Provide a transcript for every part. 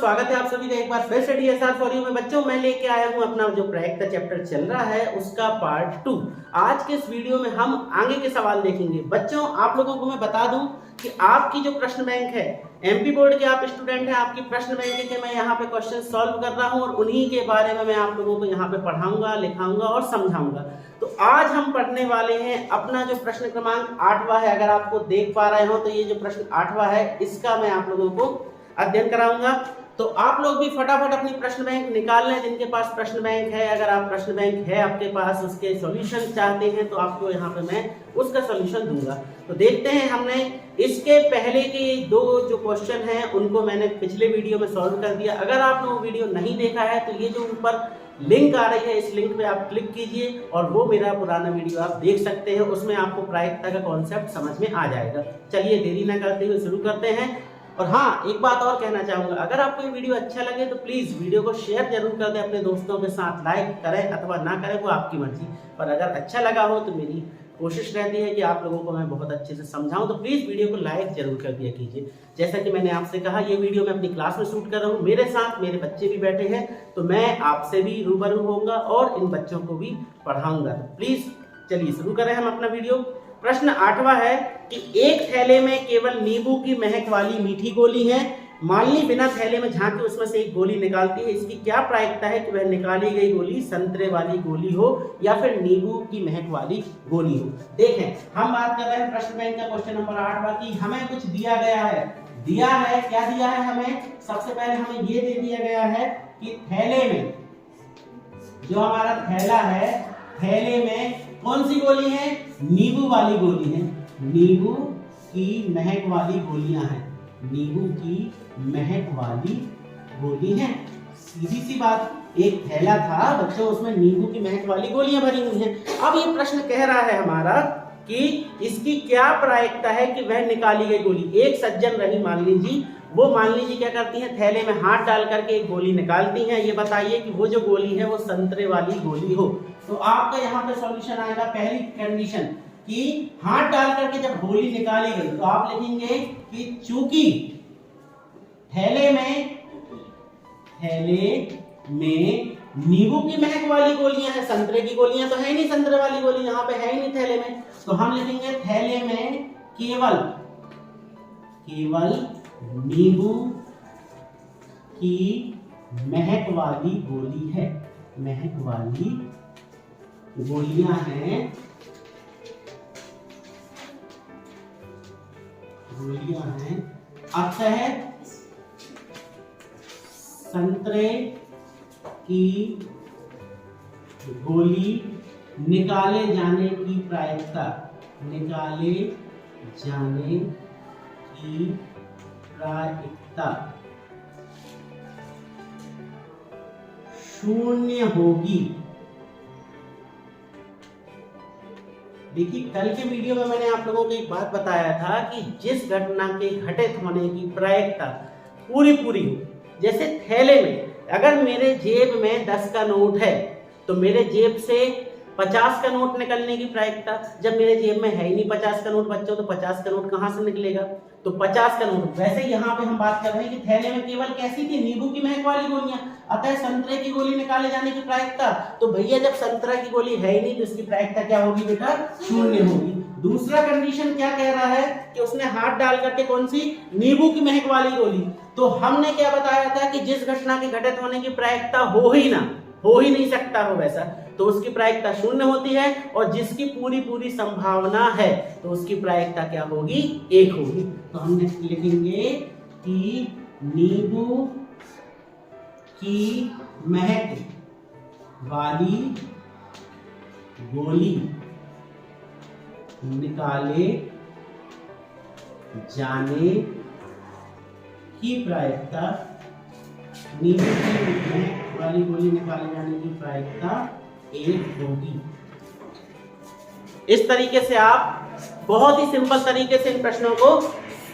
स्वागत है आप सभी का एक बार फिर से DSR फॉर यू में। बच्चों मैं लेके आया हूं अपना जो प्रायिकता चैप्टर चल रहा है उसका पार्ट 2। आज के इस वीडियो में हम आगे के सवाल देखेंगे। बच्चों आप लोगों को मैं बता दूं कि आपकी जो प्रश्न बैंक है, MP बोर्ड के आप स्टूडेंट हैं, आपकी प्रश्न बैंक के मैं यहाँ पे क्वेश्चन सॉल्व कर रहा हूँ और उन्हीं के बारे में मैं आप लोगों को यहाँ पे पढ़ाऊंगा, लिखाऊंगा और समझाऊंगा। तो आज हम पढ़ने वाले हैं अपना जो प्रश्न क्रमांक 8वां है। अगर आपको देख पा रहे हो तो ये जो प्रश्न 8वां है इसका मैं आप लोगों को अध्ययन कराऊंगा। तो आप लोग भी फटाफट अपनी प्रश्न बैंक निकाल लें जिनके पास प्रश्न बैंक है। अगर आप प्रश्न बैंक है आपके पास, उसके सॉल्यूशन चाहते हैं तो आपको यहाँ पे मैं उसका सॉल्यूशन दूंगा। तो देखते हैं, हमने इसके पहले के दो जो क्वेश्चन हैं उनको मैंने पिछले वीडियो में सॉल्व कर दिया। अगर आपने वो वीडियो नहीं देखा है तो ये जो ऊपर लिंक आ रही है इस लिंक पे आप क्लिक कीजिए और वो मेरा पुराना वीडियो आप देख सकते हैं। उसमें आपको प्रायिकता का कॉन्सेप्ट समझ में आ जाएगा। चलिए देरी ना करते हुए शुरू करते हैं। और हाँ, एक बात और कहना चाहूंगा, अगर आपको ये वीडियो अच्छा लगे तो प्लीज वीडियो को शेयर जरूर कर दें अपने दोस्तों के साथ। लाइक करें अथवा ना करें वो आपकी मर्जी, पर अगर अच्छा लगा हो तो मेरी कोशिश रहती है कि आप लोगों को मैं बहुत अच्छे से समझाऊं। तो प्लीज वीडियो को लाइक जरूर कर दिया कीजिए। जैसा कि मैंने आपसे कहा, ये वीडियो मैं अपनी क्लास में शूट कर रहा हूँ, मेरे साथ मेरे बच्चे भी बैठे हैं, तो मैं आपसे भी रूबरू होऊंगा और इन बच्चों को भी पढ़ाऊंगा। तो प्लीज चलिए शुरू करें हम अपना वीडियो। प्रश्न 8वां है कि एक थैले में केवल नींबू की महक वाली मीठी गोली है। मालिनी बिना थैले में झांके उसमें से एक गोली निकालती है। इसकी क्या प्रायिकता है कि वह निकाली गई गोली संतरे वाली गोली हो या फिर नींबू की महक वाली गोली हो। देखें, हम बात कर रहे हैं प्रश्न बैंक का क्वेश्चन नंबर 8वां की हमें कुछ दिया गया है। दिया है, क्या दिया है हमें? सबसे पहले हमें ये दे दिया गया है कि थैले में, जो हमारा थैला है, थैले में कौन सी गोली है? नींबू वाली गोली है। नींबू की महक वाली गोलियां हैं। नींबू की महक वाली गोली है। सीधी सी बात, एक थैला था बच्चों, उसमें नींबू की महक वाली गोलियां भरी हुई हैं। अब ये प्रश्न कह रहा है हमारा कि इसकी क्या प्रायिकता है कि वह निकाली गई गोली। एक सज्जन रही मान लीजिए, वो मान लीजिए क्या करती हैं, थैले में हाथ डाल करके एक गोली निकालती हैं। ये बताइए कि वो जो गोली है वो संतरे वाली गोली हो। तो आपका यहाँ पे सॉल्यूशन आएगा। पहली कंडीशन कि हाथ डाल करके जब गोली निकाली गई तो आप लिखेंगे कि चूंकि थैले में नींबू की महक वाली गोलियां हैं, संतरे की गोलियां तो है नहीं, संतरे वाली गोली यहाँ पे है ही नहीं थैले में, तो हम लिखेंगे थैले में केवल नींबू की महक वाली गोली है। महक वाली गोलियां हैं, अतः संतरे की गोली निकाले जाने की प्रायिकता शून्य होगी। देखिए, कल के वीडियो में मैंने आप लोगों को एक बात बताया था कि जिस घटना के घटित होने की प्रायिकता पूरी हो, जैसे थैले में अगर मेरे जेब में 10 का नोट है तो मेरे जेब से 50 का नोट निकलने की प्रायिकता, जब मेरे जेब में है ही नहीं 50 का नोट बच्चों, तो 50 का नोट कहां से निकलेगा? तो 50 का नोट। वैसे यहाँ पे हम बात कर रहे हैं कि थैले में केवल कैसी थी? नींबू की महक वाली गोलियां, अतः संतरे की गोली निकाले जाने की प्रायिकता। तो भैया जब संतरा की गोली है ही नहीं तो इसकी प्रायिकता क्या होगी बेटा? शून्य होगी। दूसरा कंडीशन क्या कह रहा है कि उसने हाथ डाल करके कौन सी? नींबू की महक वाली गोली। तो हमने क्या बताया था कि जिस घटना के घटित होने की प्रायिकता हो ही नहीं सकता हो वैसा, तो उसकी प्रायिकता शून्य होती है, और जिसकी पूरी संभावना है तो उसकी प्रायिकता क्या होगी? 1 होगी। तो हम लिखेंगे कि नींबू की महक वाली गोली निकाले जाने की प्रायिकता, नींबू की महक वाली गोली निकाले जाने की प्रायिकता 1 होगी। इस तरीके से आप बहुत ही सिंपल तरीके से इन प्रश्नों को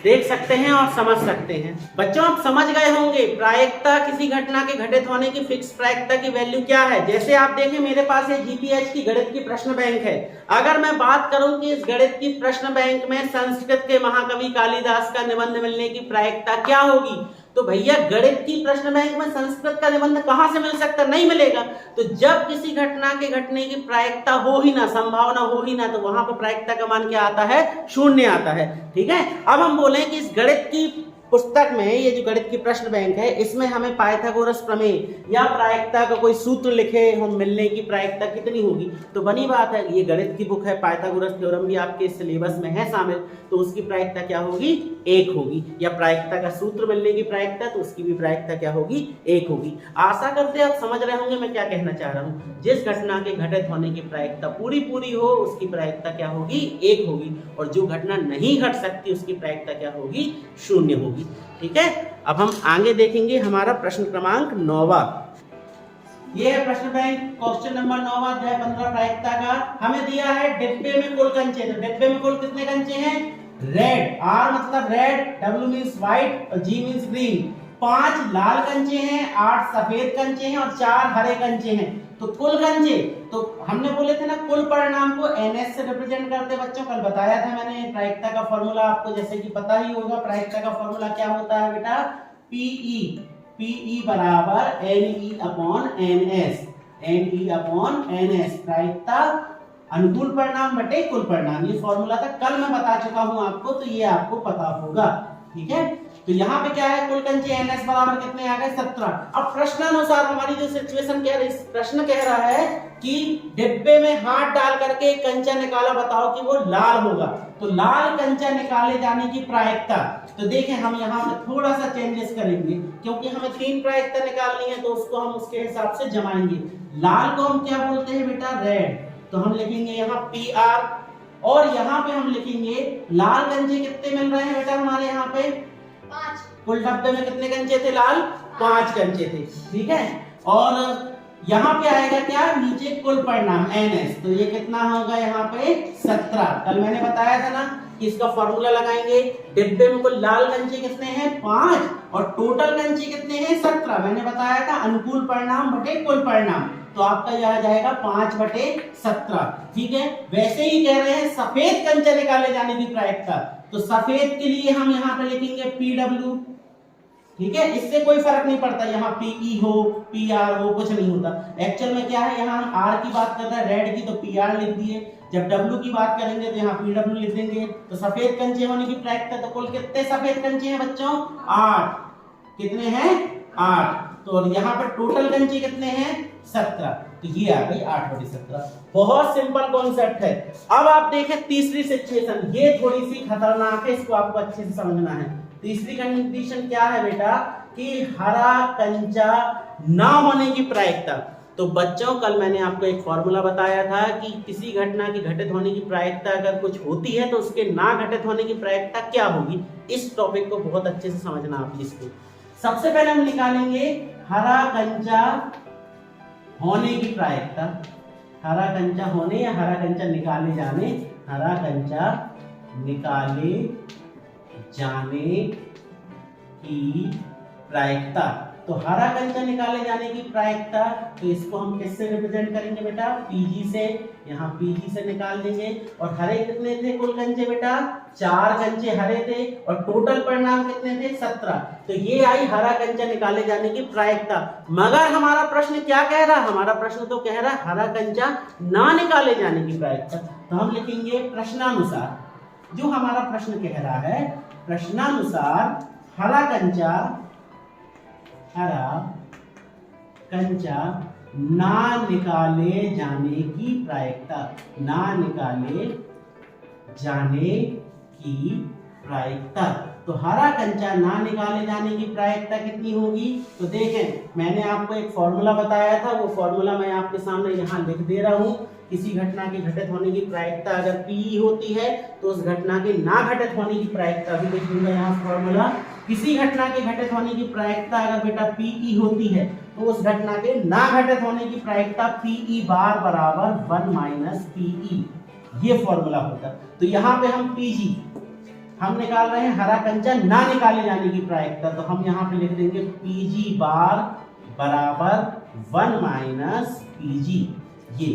देख सकते हैं और समझ सकते हैं। बच्चों आप समझ गए होंगे प्रायिकता, किसी घटना के घटित होने की फिक्स प्रायिकता की वैल्यू क्या है। जैसे आप देखें मेरे पास ये जीपीएच की गणित की प्रश्न बैंक है। अगर मैं बात करूं कि इस गणित की प्रश्न बैंक में संस्कृत के महाकवि कालिदास का निबंध मिलने की प्रायिकता क्या होगी, तो भैया गणित की प्रश्न बैंक में संस्कृत का निबंध कहां से मिल सकता, नहीं मिलेगा। तो जब किसी घटना के घटने की प्रायिकता हो ही ना, संभावना हो ही ना, तो वहां पर प्रायिकता का मान क्या आता है, शून्य आता है। ठीक है, अब हम बोले कि इस गणित की पुस्तक में, ये जो गणित की प्रश्न बैंक है, इसमें हमें पाइथागोरस प्रमेय या प्रायिकता का कोई सूत्र लिखे हम मिलने की प्रायिकता कितनी होगी, तो बनी बात है ये गणित की बुक है, पाइथागोरस थ्योरम भी आपके सिलेबस में है शामिल, तो उसकी प्रायिकता क्या होगी, 1 होगी। या प्रायिकता का सूत्र मिलने की प्रायिकता, तो उसकी भी प्रायिकता क्या होगी, 1 होगी। आशा करते हैं आप समझ रहे होंगे मैं क्या कहना चाह रहा हूँ। जिस घटना के घटित होने की प्रायिकता पूरी हो, उसकी प्रायिकता क्या होगी, 1 होगी, और जो घटना नहीं घट सकती उसकी प्रायिकता क्या होगी, 0 होगी। ठीक है, अब हम आगे देखेंगे हमारा प्रश्न क्रमांक 9वां। ये है प्रश्न बैंक क्वेश्चन नंबर 9वां, अध्याय 15 प्रायिकता का। हमें दिया है डिब्बे में कुल कंचे, तो डिब्बे में कुल कितने कंचे हैं, रेड, आर मतलब रेड, डब्ल्यू मींस व्हाइट और जी मींस ग्रीन। 5 लाल कंचे हैं, 8 सफेद कंचे हैं और 4 हरे कंचे हैं। तो कुल कंचे, तो हमने बोले थे ना कुल परिणाम को NS से रिप्रेजेंट करते बच्चों, कल बताया था मैंने प्रायिकता का फॉर्मूला आपको, जैसे कि पता ही होगा प्रायिकता का फॉर्मूला क्या होता है बेटा, PE बराबर NE upon NS, NE upon NS, प्रायिकता अनुकूल परिणाम बटे कुल परिणाम, ये फॉर्मूला था, कल मैं बता चुका हूं आपको, तो ये आपको पता होगा। ठीक है, तो यहाँ पे क्या है, कुल कंचे NS बराबर कितने आ गए, 17। अब प्रश्नानुसार हमारी जो सिचुएशन कह रही, प्रश्न कह रहा है कि डिब्बे में हाथ डाल करके एक कंचा निकाला, बताओ कि वो लाल होगा, तो लाल कंचा निकाले जाने की प्रायिकता। तो देखें हम यहाँ पे थोड़ा सा चेंजेस करेंगे, क्योंकि हमें 3 प्रायिकता निकालनी है, तो उसको हम उसके हिसाब से जमाएंगे। लाल को हम क्या बोलते हैं बेटा, रेड, तो हम लिखेंगे यहाँ PR, और यहाँ पे हम लिखेंगे लाल कंचे कितने मिल रहे हैं बेटा हमारे यहाँ पे, 5। कुल डब्बे में कितने कंचे थे, लाल 5 कंचे थे। ठीक है, और यहाँ पे आएगा क्या, नीचे कुल परिणाम NS, तो ये कितना होगा यहाँ पे 17। कल मैंने बताया था ना कि इसका फॉर्मूला लगाएंगे, डिब्बे में कुल लाल कंचे कितने हैं, 5, और टोटल कंचे कितने हैं, 17। मैंने बताया था अनुकूल परिणाम बटे कुल परिणाम, तो आपका यह जाएगा 5/17। ठीक है, वैसे ही कह रहे हैं सफेद कंचे निकाले जाने की प्रायिकता, तो सफेद के लिए हम यहाँ पे लिखेंगे PW। ठीक है, इससे कोई फर्क नहीं पड़ता, यहाँ PE हो PR हो कुछ नहीं होता। एक्चुअल में क्या है, यहाँ हम R की बात कर रहे हैं, रेड की, तो PR लिख दिए। जब W की बात करेंगे तो यहाँ PW लिख देंगे। तो सफेद कंचे होने की प्रायिकता, तो कुल कितने सफेद कंचे हैं बच्चों, 8। कितने हैं, 8। तो यहाँ पर टोटल कंचे कितने हैं, 17, तो ये आ गई 8/17। बहुत सिंपल कॉन्सेप्ट है। अब आप देखें तीसरी सिचुएशन, ये थोड़ी सी खतरनाक है, इसको आपको अच्छे से समझना है। तीसरी कंडीशन क्या है बेटा, कि हरा कंचा ना होने की प्रायिकता। तो बच्चों कल मैंने आपको एक फॉर्मूला बताया था कि किसी घटना की घटित होने की प्रायिकता अगर कुछ होती है तो उसके ना घटित होने की प्रायिकता क्या होगी। इस टॉपिक को बहुत अच्छे से समझना आप इसको। सबसे पहले हम निकालेंगे हरा कंचा होने की प्रायिकता, हरा कंचा होने या हरा कंचा निकाले जाने, हरा कंचा निकाले जाने की प्रायिकता। तो हरा कंचा निकाले जाने की प्रायिकता, तो इसको हम किससे रिप्रेजेंट करेंगे बेटा, PG से। यहाँ PG से निकाल देंगे। और हरे कितने थे कुल कंचे बेटा, 4 कंचे हरे थे, और टोटल परिणाम कितने थे, 17। तो ये आई हरा कंचा निकाले जाने की प्रायिकता। मगर हमारा प्रश्न क्या कह रहा है, हमारा प्रश्न तो कह रहा है हरा कंचा ना निकाले जाने की प्रायिकता। तो हम लिखेंगे प्रश्नानुसार, जो हमारा प्रश्न कह रहा है, प्रश्नानुसार हरा कंचा ना निकाले जाने की प्रायिकता, ना निकाले जाने की प्रायिकता। तो हरा कंचा ना निकाले जाने की प्रायिकता कितनी होगी, तो देखें मैंने आपको एक फॉर्मूला बताया था, वो फॉर्मूला मैं आपके सामने यहाँ लिख दे रहा हूँ। किसी घटना के घटित होने की प्रायिकता अगर PE होती है तो उस घटना के ना घटित होने की प्रायिकता भी लिख दूंगा यहाँ फॉर्मूला। किसी घटना के घटित होने की प्रायिकता अगर बेटा PE होती है तो उस घटना के ना घटित होने की प्रायिकता PE बार बराबर 1 - PE, ये फॉर्मूला होता। तो यहाँ पे हम PG हम निकाल रहे हैं, हरा कंचा ना निकाले जाने की प्रायिकता, तो हम यहाँ पे लिख देंगे PG बार बराबर 1 - PG। ये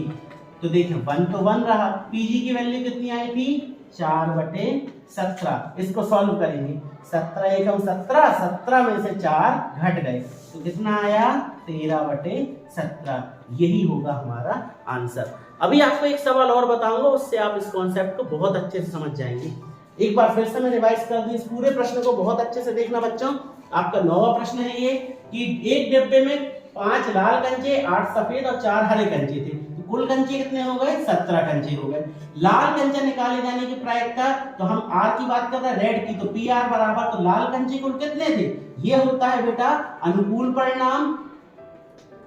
तो देखिए 1 तो 1 रहा, PG की वैल्यू कितनी आई थी 4/17। इसको सॉल्व करेंगे, 17 एकम 17, 17 में से 4 घट गए तो कितना आया 13/17। यही होगा हमारा आंसर। अभी आपको एक सवाल और बताऊंगा, उससे आप इस कॉन्सेप्ट को बहुत अच्छे से समझ जाएंगे। एक बार फिर से मैं रिवाइज कर दूं, इस पूरे प्रश्न को बहुत अच्छे से देखना बच्चों। आपका 9वां प्रश्न है ये कि एक डिब्बे में 5 लाल कंचे, 8 सफेद और 4 हरे कंचे थे, तो कुल कंचे कितने हो गए 17 कंचे हो गए। लाल कंचा निकाले जाने की प्रायिकता, तो हम आर की बात कर रहे हैं रेड की, तो पी आर बराबर, तो लाल कंचे कुल कितने थे, ये होता है बेटा अनुकूल परिणाम।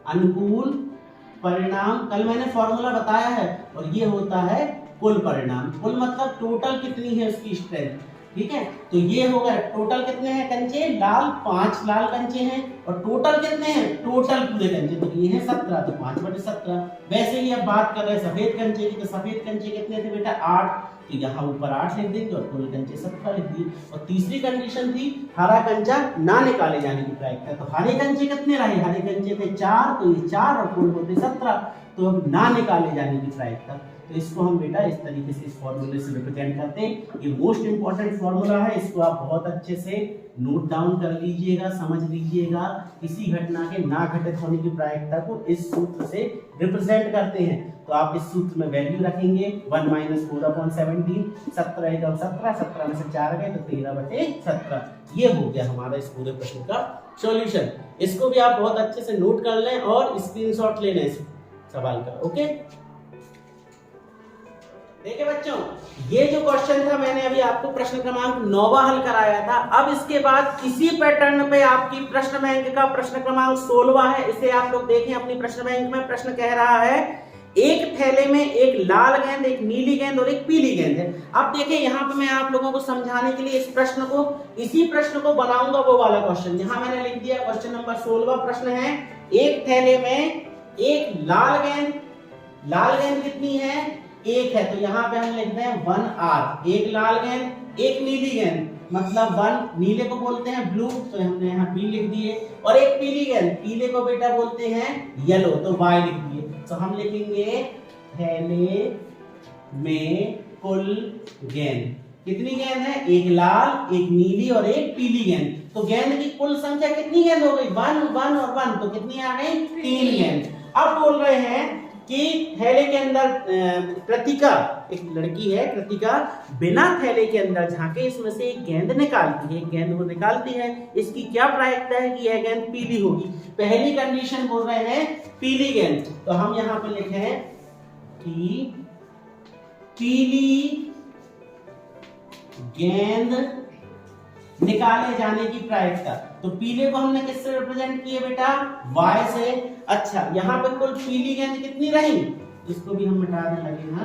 अनुकूल परिणाम कल मैंने फॉर्मूला बताया है, और ये होता है कुल परिणाम। कुल मतलब टोटल कितनी है उसकी स्ट्रेंथ, ठीक है। तो ये होगा टोटल कितने हैं कंचे, लाल 5 लाल कंचे हैं, और टोटल कितने हैं, टोटल पूरे कंचे तो ये है 17, तो 5/17। वैसे ही अब बात कर रहे हैं सफेद कंचे की, तो सफेद कंचे कितने थे बेटा 8, तो यहाँ ऊपर 8 लिख देंगे और कुल कंचे 17 लिख दिए। और तीसरी कंडीशन थी हरा कंचा ना निकाले जाने की प्रायिकता, तो हरे कंचे कितने रहे, हरे कंचे थे 4, तो ये 4 और कुल होते 17, तो अब ना निकाले जाने की प्रायिकता, तो इसको हम बेटा इस तरीके से इस फॉर्मूले से रिप्रेजेंट करते हैं। ये मोस्ट इंपॉर्टेंट फॉर्मूला है, इसको आप बहुत अच्छे से नोट डाउन कर लीजिएगा, समझ लीजिएगा। किसी घटना के ना घटित होने की प्रायिकता को इस सूत्र से रिप्रेजेंट करते हैं। तो आप इस सूत्र में वैल्यू रखेंगे 1 - 4/17, 17 एकम 17, 17 में से 4 गए तो 13/17। ये हो गया हमारा इस पूरे प्रश्न का सॉल्यूशन। इसको भी आप बहुत अच्छे से नोट कर लें और स्क्रीनशॉट ले लें इस सवाल का। ओके, देखिए बच्चों, ये जो क्वेश्चन था मैंने अभी आपको प्रश्न क्रमांक 9वां हल कराया था। अब इसके बाद इसी पैटर्न पे आपकी प्रश्न बैंक का प्रश्न क्रमांक 16वां है। इसे आप लोग देखें अपनी प्रश्न बैंक में। प्रश्न कह रहा है एक थैले में एक लाल गेंद, एक नीली गेंद और एक पीली गेंद है। अब देखिए यहाँ पे मैं आप लोगों को समझाने के लिए इस प्रश्न को, इसी प्रश्न को बनाऊंगा वो वाला क्वेश्चन। यहाँ मैंने लिख दिया क्वेश्चन नंबर 16वां प्रश्न है, एक थैले में एक लाल गेंद, लाल गेंद कितनी है, एक है, तो यहाँ पे हम लिखते हैं 1R। एक लाल गेंद एक नीली गेंद, मतलब 1 नीले को बोलते हैं ब्लू, तो हमने यहाँ B लिख दिए, और एक पीली गेंद, पीले को बेटा बोलते हैं येलो, तो Y लिख दिए। तो हम लिखेंगे थैले में कुल गेंद, कितनी गेंद है, एक लाल एक नीली और एक पीली गेंद। तो गेंद की कुल संख्या कितनी गेंद हो गई, 1 1 और 1, तो कितनी आ गई 3 गेंद। अब बोल रहे हैं कि थैले के अंदर कृतिका, एक लड़की है कृतिका, बिना थैले के अंदर झांके इसमें से एक गेंद निकालती है, एक गेंद वो निकालती है, इसकी क्या प्रायिकता है कि यह गेंद पीली होगी। पहली कंडीशन बोल रहे हैं पीली गेंद, तो हम यहाँ पे लिखें कि पीली गेंद निकाले जाने की प्रायिकता। तो पीले को हमने किससे रिप्रेजेंट किए बेटा, Y से। अच्छा, यहाँ पे कुल पीली गेंद कितनी रही, इसको भी हम मिटा दें लगे ना,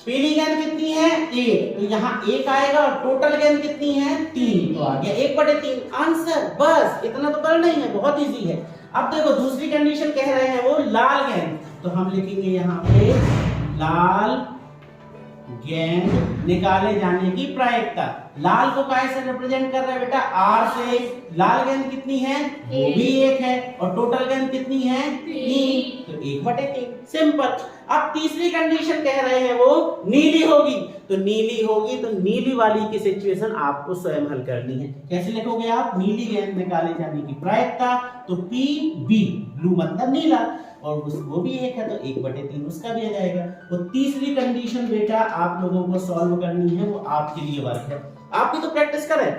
पीली गेंद कितनी है 1, तो यहाँ 1 आएगा, और टोटल गेंद कितनी है 3, तो आ गया 1/3 आंसर। बस इतना तो करना ही है, बहुत इजी है। अब देखो दूसरी कंडीशन कह रहे हैं वो लाल गेंद, तो हम लिखेंगे यहाँ पे लाल गेंद निकाले जाने की प्रायिकता। लाल को काय से रिप्रेजेंट कर रहे हैं बेटा, R से। लाल गेंद कितनी है, वो भी 1 है, और टोटल गेंद कितनी है 3, तो 1/3 सिंपल। अब तीसरी कंडीशन कह रहे हैं वो नीली होगी, तो नीली होगी तो नीली वाली की सिचुएशन आपको स्वयं हल करनी है। कैसे लिखोगे आप, नीली गेंद निकाले जाने की प्रायिकता, तो PB, ब्लू मतलब नीला, और वो भी 1 है तो 1/3 उसका भी आ जाएगा। तो तीसरी कंडीशन बेटा आप लोगों को सॉल्व करनी है, वो आपके लिए वर्क है। आप भी तो प्रैक्टिस करें,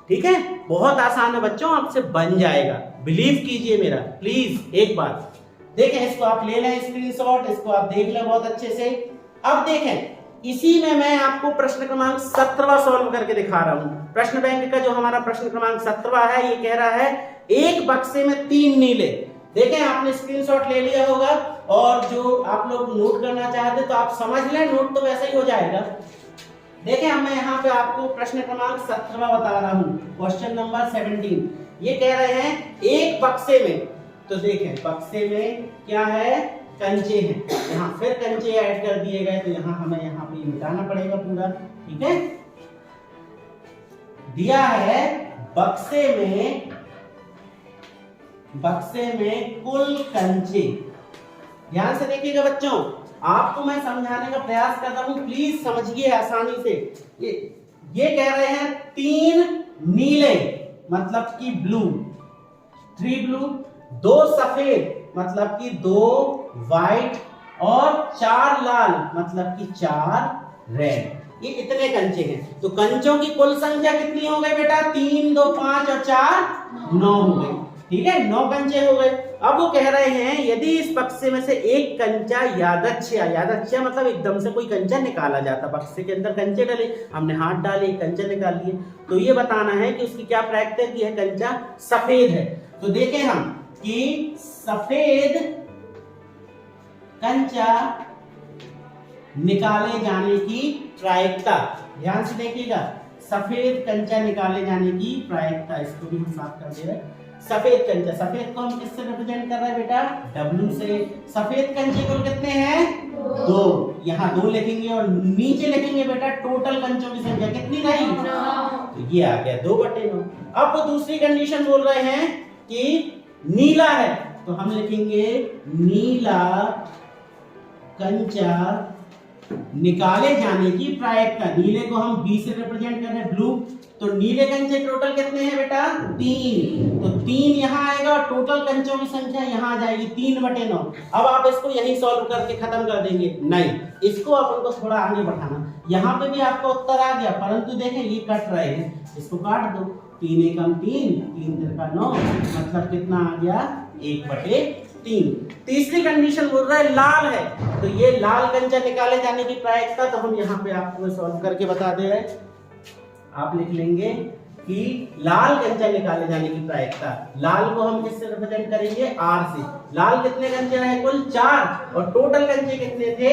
ठीक है, बहुत आसान है बच्चों, आपसे बन जाएगा, बिलीव कीजिए मेरा प्लीज एक बार। देखें इसको आप ले लें स्क्रीनशॉट, इसको आप देख लें बहुत अच्छे से। अब देखें इसी में मैं आपको प्रश्न क्रमांक 17वां सॉल्व करके दिखा रहा हूं। प्रश्न बैंक का जो हमारा प्रश्न क्रमांक 17वां है, ये कह रहा है एक बक्से में 3 नीले। देखें आपने स्क्रीनशॉट ले लिया होगा, और जो आप लोग नोट करना चाहते तो आप समझ लें, नोट तो वैसा ही हो जाएगा। देखें अब मैं यहाँ पे आपको प्रश्न क्रमांक 17वां बता रहा हूँ, क्वेश्चन नंबर 17। ये कह रहे हैं एक बक्से में, तो देखें बक्से में क्या है, कंचे हैं, यहाँ फिर कंचे ऐड कर दिए गए, तो यहाँ हमें यहाँ पे मिटाना पड़ेगा पूरा, ठीक है। दिया है बक्से में कुल कंचे, ध्यान से देखिएगा बच्चों। आपको मैं समझाने का प्रयास कर रहा हूं, प्लीज समझिए आसानी से। ये कह रहे हैं 3 नीले मतलब कि ब्लू, 3 ब्लू, 2 सफेद मतलब कि 2 व्हाइट और 4 लाल मतलब कि 4 रेड। ये इतने कंचे हैं। तो कंचों की कुल संख्या कितनी हो गई बेटा? 3, 2, 5 और 4 9 हो गई। ठीक है, 9 कंचे हो गए। अब वो कह रहे हैं यदि इस बक्से में से एक कंचा यादृच्छिक मतलब एकदम से कोई कंचा निकाला जाता, बक्से के अंदर कंचे डले, हमने हाथ डाले, कंचा निकाल लिए, तो ये बताना है कि उसकी क्या प्रायिकता की है, कंचा सफेद है। तो देखें हम कि सफेद कंचा निकाले जाने की प्रायिकता, ध्यान से देखिएगा, सफेद कंचा निकाले जाने की प्रायिकता, इसको भी हम साफ कर दे रहे हैं। सफेद कंचा, सफेद को हम किससे रिप्रेजेंट कर रहे हैं बेटा? W से। सफेद कंचे को कितने हैं? 2। यहाँ 2 लिखेंगे और नीचे लिखेंगे बेटा टोटल कंचों की संख्या कितनी रही? 9। तो ये आ गया 2/9। अब वो दूसरी कंडीशन बोल रहे हैं कि नीला है, तो हम लिखेंगे नीला कंचा निकाले जाने की प्रायिकता। नीले को हम B से रिप्रेजेंट कर रहे हैं, ब्लू, तो नीले कंचे टोटल कितने हैं बेटा? 3। तो 3 यहाँ आएगा और टोटल कंचों की संख्या यहाँ आ जाएगी 3/9। अब आप इसको यही सॉल्व करके खत्म कर देंगे? नहीं, इसको अपन को थोड़ा आगे बढ़ाना। यहाँ पे भी आपका उत्तर आ गया, परंतु देखें ये कट रहे हैं, इसको काट दो। 3 एकम 3, 3 तिरका 9, मतलब कितना आ गया? 1/3। तीसरी कंडीशन बोल रहा है लाल है, तो ये लाल कंचा निकाले जाने की प्रायिकता, तो हम यहाँ पे आपको सॉल्व करके बता दे रहे हैं। आप लिख लेंगे कि लाल कंचा निकाले जाने की प्रायिकता, लाल को हम किससे रिप्रेजेंट करेंगे? R से। लाल कितने कंचे रहे? कुल 4, और टोटल कंचे कितने थे?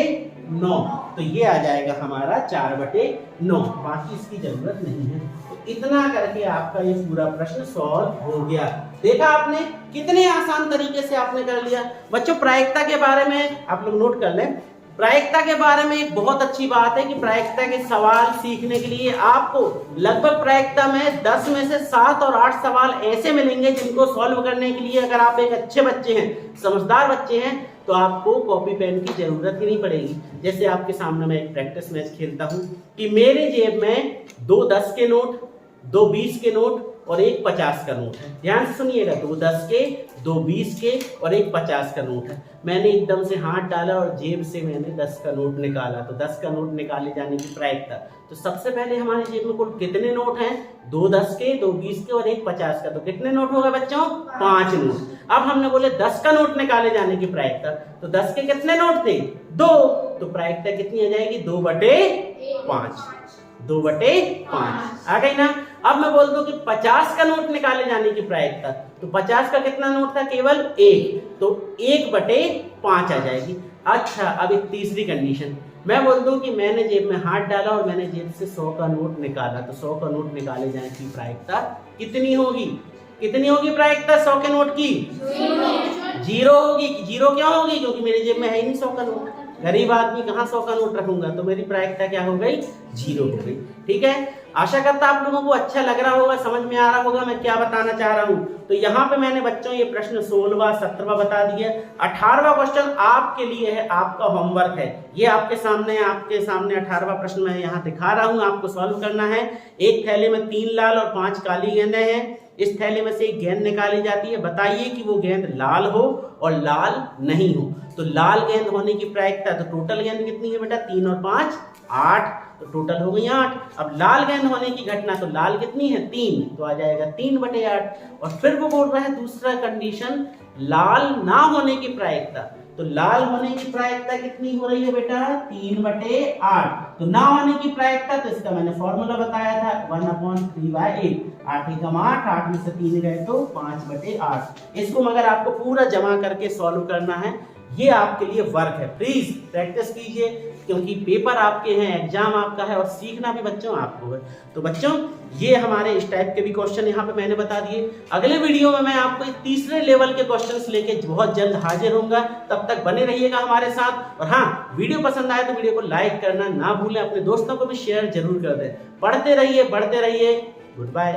9। तो ये आ जाएगा हमारा 4/9, बाकी इसकी जरूरत नहीं है। तो इतना करके आपका ये पूरा प्रश्न सॉल्व हो गया। देखा आपने कितने आसान तरीके से आपने कर लिया। बच्चों प्रायिकता के बारे में आप लोग नोट कर लें। प्रायिकता के बारे में एक बहुत अच्छी बात है कि प्रायिकता के सवाल सीखने के लिए आपको लगभग प्रायिकता में 10 में से 7 और 8 सवाल ऐसे मिलेंगे जिनको सॉल्व करने के लिए अगर आप एक अच्छे बच्चे हैं, समझदार बच्चे हैं, तो आपको कॉपी पेन की जरूरत ही नहीं पड़ेगी। जैसे आपके सामने मैं एक प्रैक्टिस मैच खेलता हूं कि मेरे जेब में 2 10 के नोट, 2 20 के नोट और एक 50 का नोट है। ध्यान से सुनिएगा, 2 10 के, 2 20 के और एक 50 का नोट है। मैंने एकदम से हाथ डाला और जेब से मैंने 10 का नोट निकाला, तो 10 का नोट निकाले जाने की प्रायिकता। तो सबसे पहले हमारी जेब में कुल कितने नोट हैं? 2 10 के, 2 20 के और एक 50 का। तो कितने नोट हो गए बच्चों? 5 नोट। अब हमने बोले 10 का नोट निकाले जाने की प्रायिकता, तो 10 के कितने नोट थे? 2। तो प्रायिकता कितनी आ जाएगी? 2/5। 2/5 आ गई ना। अब मैं बोल दूं कि 50 का नोट निकाले जाने की प्रायिकता, तो 50 का कितना नोट था? केवल 1, तो 1/5 आ जाएगी। अच्छा, अब एक तीसरी कंडीशन, मैं बोल दूं कि मैंने जेब में हाथ डाला और मैंने जेब से 100 का नोट निकाला, तो 100 का नोट निकाले जाने की प्रायिकता कितनी होगी? कितनी होगी प्रायिकता 100 के नोट की? 0 होगी। 0 क्यों होगी? क्योंकि मेरी जेब में है ही नहीं 100 का नोट। गरीब आदमी कहाँ 100 का नोट रखूंगा, तो मेरी प्रायिकता क्या हो गई? 0 हो गई। ठीक है, आशा करता आप लोगों को अच्छा लग रहा होगा, समझ में आ रहा होगा मैं क्या बताना चाह रहा हूं। तो यहाँ पे मैंने बच्चों ये प्रश्न 16वां 17वां बता दिया। 18वां क्वेश्चन आपके लिए है, आपका होमवर्क है। ये आपके सामने 18वां प्रश्न मैं यहाँ दिखा रहा हूँ, आपको सॉल्व करना है। एक थैले में 3 लाल और 5 काली गेंदें हैं। इस थैले में से एक गेंद निकाली जाती है, बताइए कि वो गेंद लाल हो और लाल नहीं हो। तो लाल गेंद होने की प्रायिकता, तो टोटल गेंद कितनी है बेटा? 3 और 5 8, तो टोटल हो गई 8। अब लाल गेंद होने की घटना, तो लाल कितनी है? 3, तो आ जाएगा 3/8। और फिर वो बोल रहा है दूसरा कंडीशन, लाल ना होने की प्रायिकता, तो लाल होने की प्रायिकता कितनी हो रही है बेटा? 3/8। तो ना होने की प्रायिकता, तो इसका मैंने फॉर्मूला बताया था 1/3/8। 8 एकम 8, 8 में से 3 गए तो 5/8। इसको मगर आपको पूरा जमा करके सॉल्व करना है, ये आपके लिए वर्क है। प्लीज प्रैक्टिस कीजिए, क्योंकि पेपर आपके हैं, एग्जाम आपका है और सीखना भी बच्चों आपको है। तो बच्चों ये हमारे इस टाइप के भी क्वेश्चन यहाँ पे मैंने बता दिए। अगले वीडियो में मैं आपको तीसरे लेवल के क्वेश्चंस लेके बहुत जल्द हाजिर होऊंगा। तब तक बने रहिएगा हमारे साथ। और हाँ, वीडियो पसंद आए तो वीडियो को लाइक करना ना भूलें, अपने दोस्तों को भी शेयर जरूर कर दें। पढ़ते रहिए, बढ़ते रहिए। Good bye.